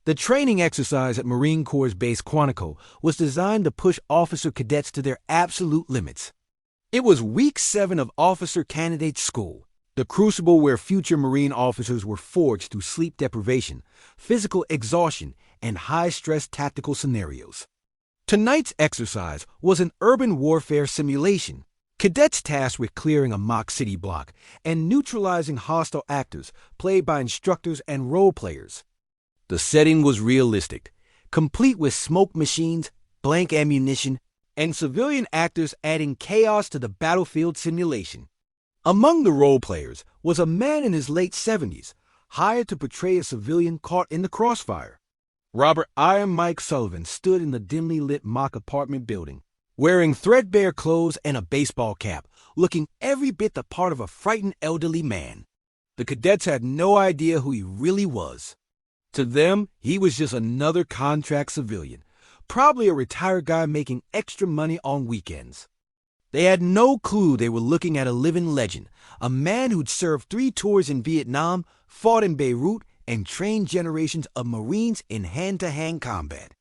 The training exercise at Marine Corps Base Quantico was designed to push officer cadets to their absolute limits. It was week 7 of Officer Candidate School, the crucible where future Marine officers were forged through sleep deprivation, physical exhaustion, and high-stress tactical scenarios. Tonight's exercise was an urban warfare simulation. Cadets tasked with clearing a mock city block and neutralizing hostile actors played by instructors and role players. The setting was realistic, complete with smoke machines, blank ammunition, and civilian actors adding chaos to the battlefield simulation. Among the role players was a man in his late 70s, hired to portray a civilian caught in the crossfire. Robert "I Am Mike" Sullivan stood in the dimly lit mock apartment building, wearing threadbare clothes and a baseball cap, looking every bit the part of a frightened elderly man. The cadets had no idea who he really was. To them, he was just another contract civilian, probably a retired guy making extra money on weekends. They had no clue they were looking at a living legend, a man who'd served 3 tours in Vietnam, fought in Beirut, and trained generations of Marines in hand-to-hand combat.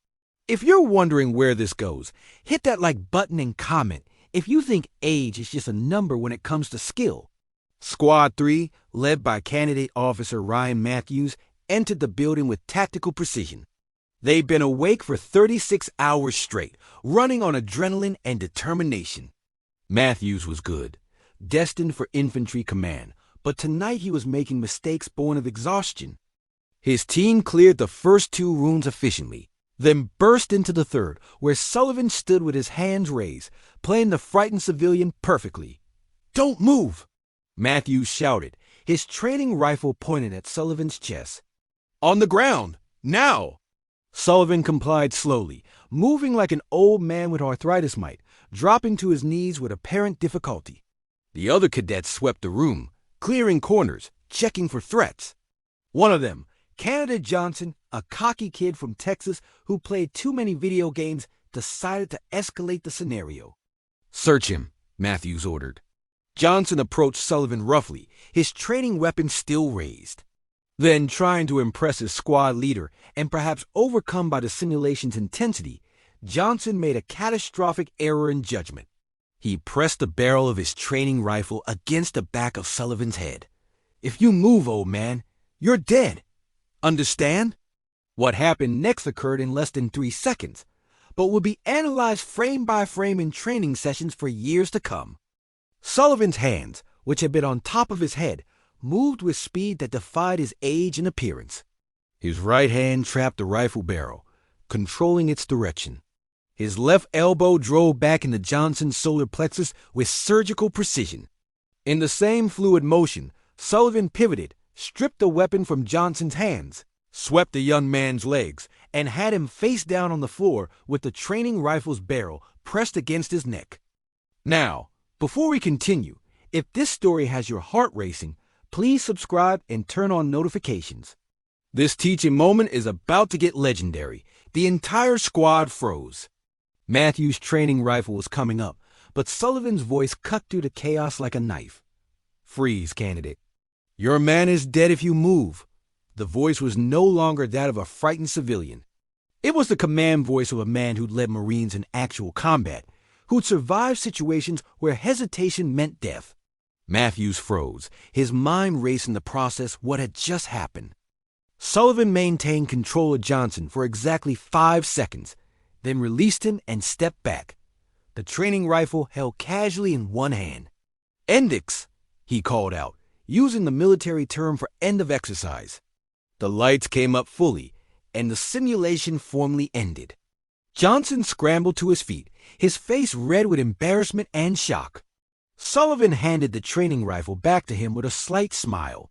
If you're wondering where this goes, hit that like button and comment if you think age is just a number when it comes to skill. Squad 3, led by Candidate Officer Ryan Matthews, entered the building with tactical precision. They'd been awake for 36 hours straight, running on adrenaline and determination. Matthews was good, destined for infantry command, but tonight he was making mistakes born of exhaustion. His team cleared the first 2 rooms efficiently, then burst into the third, where Sullivan stood with his hands raised, playing the frightened civilian perfectly. "Don't move!" Matthews shouted, his training rifle pointed at Sullivan's chest. "On the ground, now!" Sullivan complied slowly, moving like an old man with arthritis might, dropping to his knees with apparent difficulty. The other cadets swept the room, clearing corners, checking for threats. One of them, Candidate Johnson, a cocky kid from Texas who played too many video games, decided to escalate the scenario. "Search him," Matthews ordered. Johnson approached Sullivan roughly, his training weapon still raised. Then, trying to impress his squad leader and perhaps overcome by the simulation's intensity, Johnson made a catastrophic error in judgment. He pressed the barrel of his training rifle against the back of Sullivan's head. "If you move, old man, you're dead. Understand?" What happened next occurred in less than 3 seconds, but would be analyzed frame by frame in training sessions for years to come. Sullivan's hands, which had been on top of his head, moved with speed that defied his age and appearance. His right hand trapped the rifle barrel, controlling its direction. His left elbow drove back into Johnson's solar plexus with surgical precision. In the same fluid motion, Sullivan pivoted, stripped the weapon from Johnson's hands, swept the young man's legs, and had him face down on the floor with the training rifle's barrel pressed against his neck. Now, before we continue, if this story has your heart racing, please subscribe and turn on notifications. This teaching moment is about to get legendary. The entire squad froze. Matthews' training rifle was coming up, but Sullivan's voice cut through the chaos like a knife. "Freeze, Candidate. Your man is dead if you move." The voice was no longer that of a frightened civilian. It was the command voice of a man who'd led Marines in actual combat, who'd survived situations where hesitation meant death. Matthews froze, his mind racing to process what had just happened. Sullivan maintained control of Johnson for exactly 5 seconds, then released him and stepped back, the training rifle held casually in one hand. "Endix," he called out, using the military term for end of exercise. The lights came up fully, and the simulation formally ended. Johnson scrambled to his feet, his face red with embarrassment and shock. Sullivan handed the training rifle back to him with a slight smile.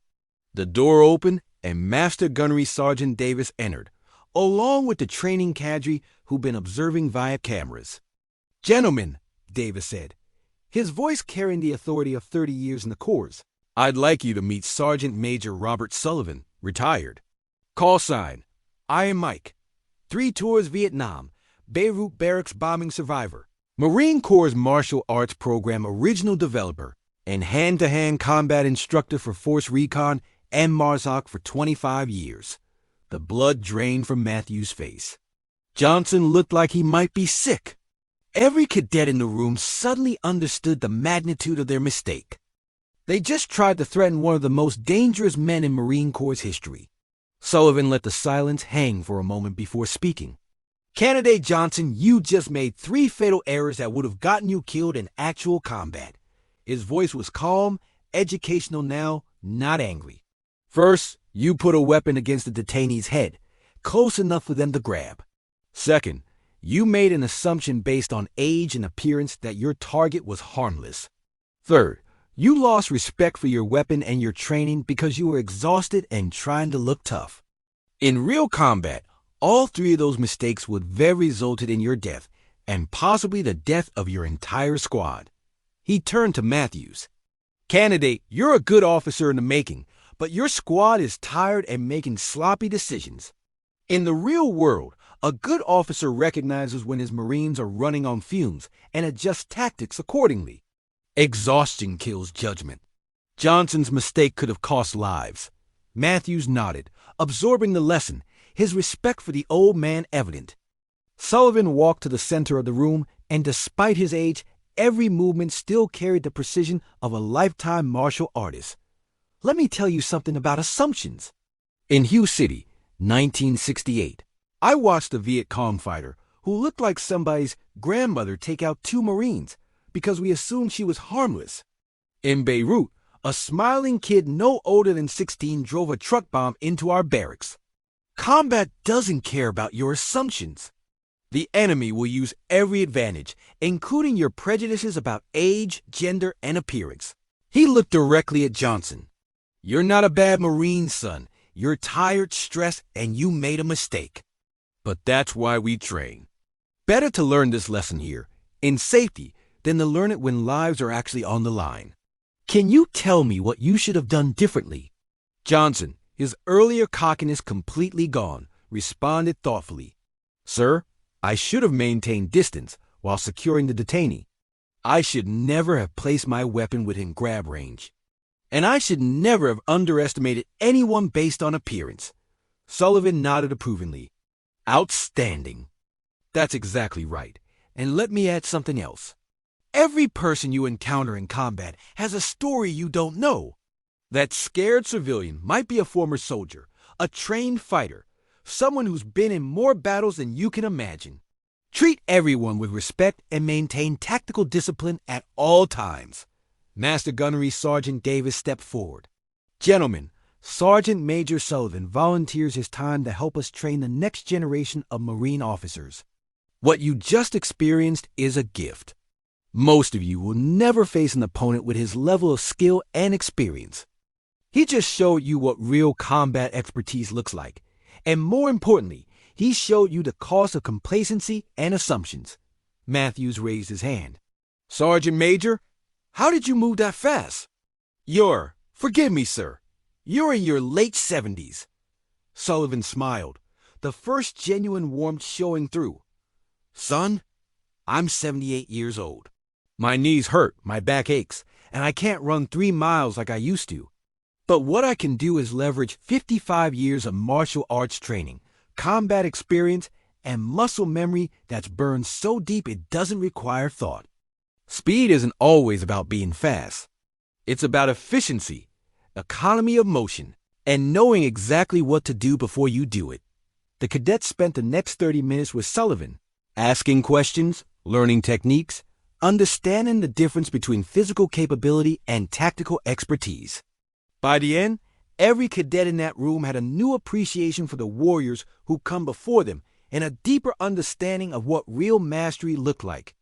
The door opened, and Master Gunnery Sergeant Davis entered, along with the training cadre who'd been observing via cameras. "Gentlemen," Davis said, his voice carrying the authority of 30 years in the Corps, "I'd like you to meet Sergeant Major Robert Sullivan, retired. Call sign, I Am Mike. 3 tours Vietnam, Beirut barracks bombing survivor. Marine Corps' Martial Arts Program original developer, and hand-to-hand combat instructor for Force Recon and MARSOC for 25 years. The blood drained from Matthew's face. Johnson looked like he might be sick. Every cadet in the room suddenly understood the magnitude of their mistake. They just tried to threaten one of the most dangerous men in Marine Corps history. Sullivan let the silence hang for a moment before speaking. Candidate Johnson, you just made 3 fatal errors that would have gotten you killed in actual combat. His voice was calm, educational now, not angry. First, you put a weapon against the detainee's head, close enough for them to grab. Second, you made an assumption based on age and appearance that your target was harmless. Third, you lost respect for your weapon and your training because you were exhausted and trying to look tough. In real combat, all 3 of those mistakes would have resulted in your death and possibly the death of your entire squad. He turned to Matthews. Candidate, you're a good officer in the making, but your squad is tired and making sloppy decisions. In the real world, a good officer recognizes when his Marines are running on fumes and adjusts tactics accordingly. Exhaustion kills judgment. Johnson's mistake could have cost lives. Matthews nodded, absorbing the lesson, his respect for the old man evident. Sullivan walked to the center of the room, and despite his age, every movement still carried the precision of a lifetime martial artist. Let me tell you something about assumptions. In Hugh City, 1968, I watched a Viet Cong fighter who looked like somebody's grandmother take out 2 Marines because we assumed she was harmless. In Beirut, a smiling kid no older than 16 drove a truck bomb into our barracks. Combat doesn't care about your assumptions. The enemy will use every advantage, including your prejudices about age, gender, and appearance. He looked directly at Johnson. You're not a bad Marine, son. You're tired, stressed, and you made a mistake. But that's why we train. Better to learn this lesson here, in safety, than to learn it when lives are actually on the line. Can you tell me what you should have done differently? Johnson, his earlier cockiness completely gone, responded thoughtfully. Sir, I should have maintained distance while securing the detainee. I should never have placed my weapon within grab range. And I should never have underestimated anyone based on appearance. Sullivan nodded approvingly. Outstanding. That's exactly right. And let me add something else. Every person you encounter in combat has a story you don't know. That scared civilian might be a former soldier, a trained fighter, someone who's been in more battles than you can imagine. Treat everyone with respect and maintain tactical discipline at all times. Master Gunnery Sergeant Davis stepped forward. Gentlemen, Sergeant Major Sullivan volunteers his time to help us train the next generation of Marine officers. What you just experienced is a gift. Most of you will never face an opponent with his level of skill and experience. He just showed you what real combat expertise looks like. And more importantly, he showed you the cost of complacency and assumptions. Matthews raised his hand. Sergeant Major, how did you move that fast? Forgive me, sir. You're in your late 70s. Sullivan smiled, the first genuine warmth showing through. Son, I'm 78 years old. My knees hurt, my back aches, and I can't run 3 miles like I used to. But what I can do is leverage 55 years of martial arts training, combat experience, and muscle memory that's burned so deep it doesn't require thought. Speed isn't always about being fast. It's about efficiency, economy of motion, and knowing exactly what to do before you do it. The cadets spent the next 30 minutes with Sullivan, asking questions, learning techniques, understanding the difference between physical capability and tactical expertise. By the end, every cadet in that room had a new appreciation for the warriors who come before them and a deeper understanding of what real mastery looked like.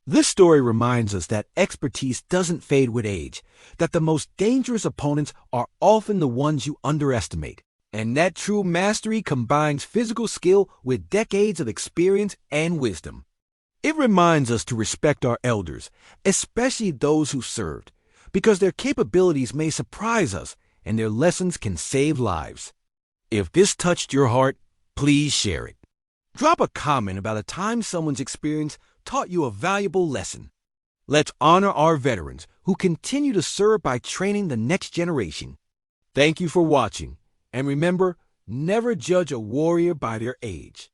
This story reminds us that expertise doesn't fade with age, that the most dangerous opponents are often the ones you underestimate, and that true mastery combines physical skill with decades of experience and wisdom. It reminds us to respect our elders, especially those who served, because their capabilities may surprise us and their lessons can save lives. If this touched your heart, please share it. Drop a comment about a time someone's experience taught you a valuable lesson. Let's honor our veterans who continue to serve by training the next generation. Thank you for watching, and remember, Never judge a warrior by their age.